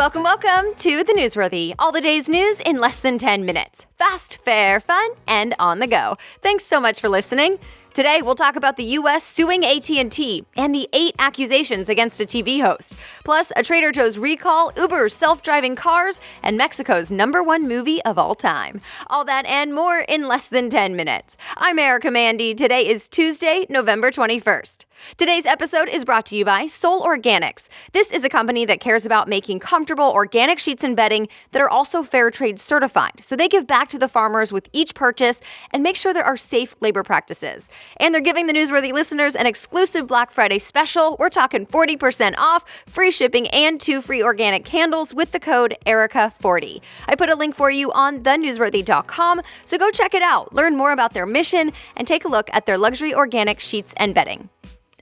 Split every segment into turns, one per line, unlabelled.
Welcome to The Newsworthy. All the day's news in less than 10 minutes. Fast, fair, fun, and on the go. Thanks so much for listening. Today, we'll talk about the U.S. suing AT&T and the 8 accusations against a TV host. Plus, a Trader Joe's recall, Uber's self-driving cars, and Mexico's #1 movie of all time. All that and more in less than 10 minutes. I'm Erica Mandy. Today is Tuesday, November 21st. Today's episode is brought to you by Soul Organics. This is a company that cares about making comfortable organic sheets and bedding that are also fair trade certified, so they give back to the farmers with each purchase and make sure there are safe labor practices. And they're giving the Newsworthy listeners an exclusive Black Friday special. We're talking 40% off, free shipping, and 2 free organic candles with the code ERICA40. I put a link for you on thenewsworthy.com, so go check it out, learn more about their mission, and take a look at their luxury organic sheets and bedding.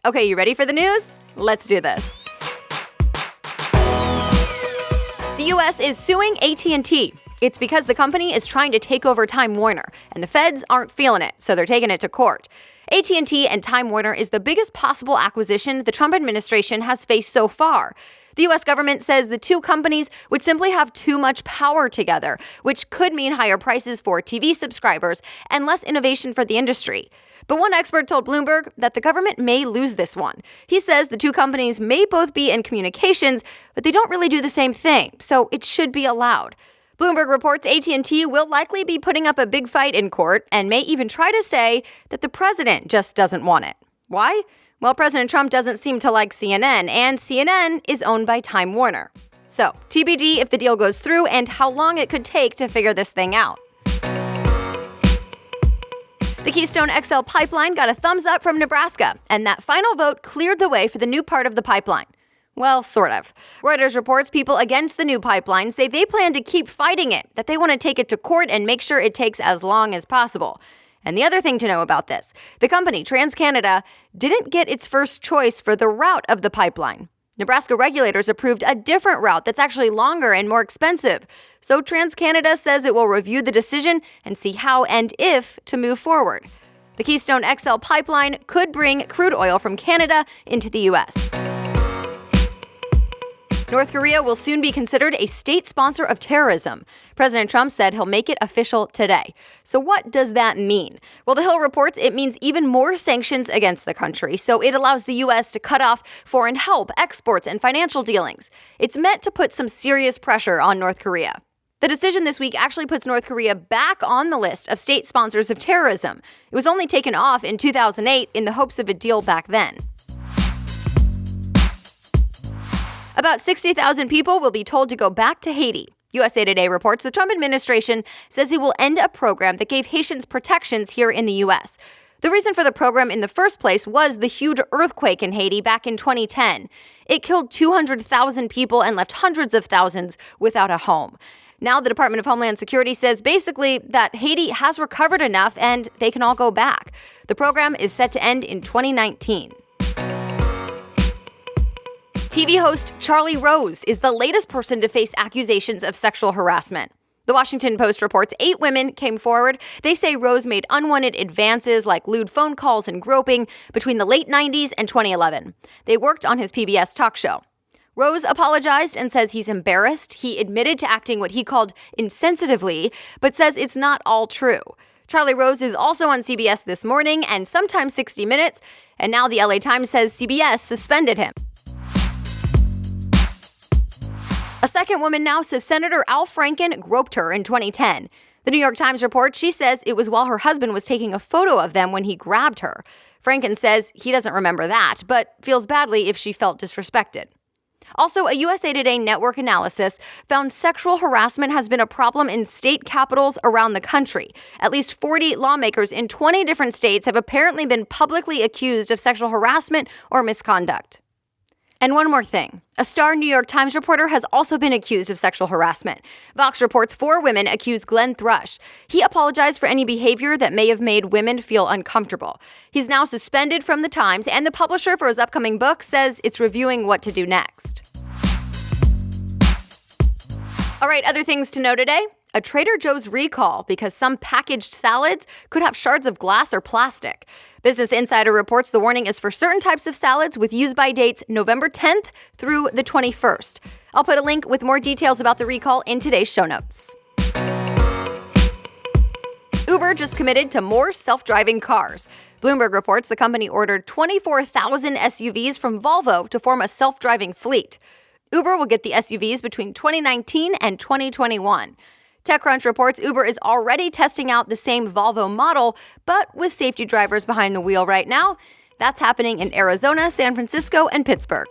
Okay, you ready for the news? Let's do this. The U.S. is suing AT&T. It's because the company is trying to take over Time Warner, and the feds aren't feeling it, so they're taking it to court. AT&T and Time Warner is the biggest possible acquisition the Trump administration has faced so far. The U.S. government says the two companies would simply have too much power together, which could mean higher prices for TV subscribers and less innovation for the industry. But one expert told Bloomberg that the government may lose this one. He says the two companies may both be in communications, but they don't really do the same thing, so it should be allowed. Bloomberg reports AT&T will likely be putting up a big fight in court and may even try to say that the president just doesn't want it. Why? Well, President Trump doesn't seem to like CNN, and CNN is owned by Time Warner. So, TBD if the deal goes through and how long it could take to figure this thing out. The Keystone XL pipeline got a thumbs up from Nebraska, and that final vote cleared the way for the new part of the pipeline. Well, sort of. Reuters reports people against the new pipeline say they plan to keep fighting it, that they want to take it to court and make sure it takes as long as possible. And the other thing to know about this, the company, TransCanada, didn't get its first choice for the route of the pipeline. Nebraska regulators approved a different route that's actually longer and more expensive. So TransCanada says it will review the decision and see how and if to move forward. The Keystone XL pipeline could bring crude oil from Canada into the U.S. North Korea will soon be considered a state sponsor of terrorism. President Trump said he'll make it official today. So what does that mean? Well, The Hill reports it means even more sanctions against the country, so it allows the U.S. to cut off foreign help, exports, and financial dealings. It's meant to put some serious pressure on North Korea. The decision this week actually puts North Korea back on the list of state sponsors of terrorism. It was only taken off in 2008 in the hopes of a deal back then. About 60,000 people will be told to go back to Haiti. USA Today reports the Trump administration says it will end a program that gave Haitians protections here in the U.S. The reason for the program in the first place was the huge earthquake in Haiti back in 2010. It killed 200,000 people and left hundreds of thousands without a home. Now the Department of Homeland Security says basically that Haiti has recovered enough and they can all go back. The program is set to end in 2019. TV host Charlie Rose is the latest person to face accusations of sexual harassment. The Washington Post reports 8 women came forward. They say Rose made unwanted advances like lewd phone calls and groping between the late 90s and 2011. They worked on his PBS talk show. Rose apologized and says he's embarrassed. He admitted to acting what he called insensitively, but says it's not all true. Charlie Rose is also on CBS This Morning and sometimes 60 Minutes, and now the LA Times says CBS suspended him. A second woman now says Senator Al Franken groped her in 2010. The New York Times reports she says it was while her husband was taking a photo of them when he grabbed her. Franken says he doesn't remember that, but feels badly if she felt disrespected. Also, a USA Today network analysis found sexual harassment has been a problem in state capitals around the country. At least 40 lawmakers in 20 different states have apparently been publicly accused of sexual harassment or misconduct. And one more thing. A star New York Times reporter has also been accused of sexual harassment. Vox reports 4 women accused Glenn Thrush. He apologized for any behavior that may have made women feel uncomfortable. He's now suspended from the Times, and the publisher for his upcoming book says it's reviewing what to do next. All right, other things to know today. A Trader Joe's recall because some packaged salads could have shards of glass or plastic. Business Insider reports the warning is for certain types of salads with use-by dates November 10th through the 21st. I'll put a link with more details about the recall in today's show notes. Uber just committed to more self-driving cars. Bloomberg reports the company ordered 24,000 SUVs from Volvo to form a self-driving fleet. Uber will get the SUVs between 2019 and 2021. TechCrunch reports Uber is already testing out the same Volvo model, but with safety drivers behind the wheel right now. That's happening in Arizona, San Francisco, and Pittsburgh.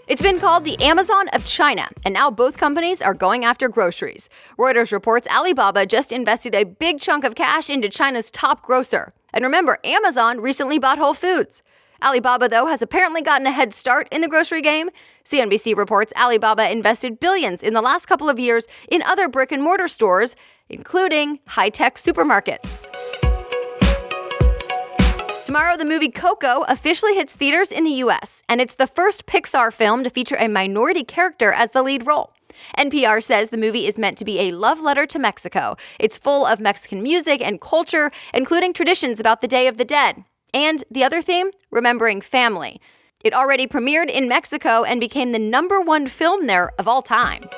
It's been called the Amazon of China, and now both companies are going after groceries. Reuters reports Alibaba just invested a big chunk of cash into China's top grocer. And remember, Amazon recently bought Whole Foods. Alibaba, though, has apparently gotten a head start in the grocery game. CNBC reports Alibaba invested billions in the last couple of years in other brick-and-mortar stores, including high-tech supermarkets. Tomorrow, the movie Coco officially hits theaters in the U.S., and it's the first Pixar film to feature a minority character as the lead role. NPR says the movie is meant to be a love letter to Mexico. It's full of Mexican music and culture, including traditions about the Day of the Dead. And the other theme, remembering family. It already premiered in Mexico and became the #1 film there of all time.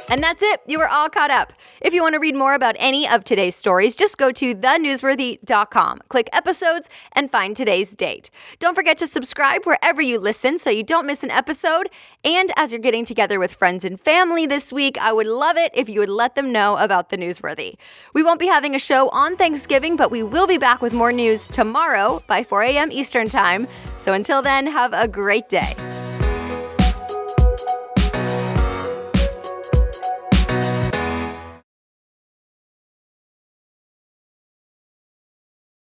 And that's it. You are all caught up. If you want to read more about any of today's stories, just go to thenewsworthy.com, click episodes, and find today's date. Don't forget to subscribe wherever you listen so you don't miss an episode. And as you're getting together with friends and family this week, I would love it if you would let them know about The Newsworthy. We won't be having a show on Thanksgiving, but we will be back with more news tomorrow by 4 a.m. Eastern Time. So until then, have a great day.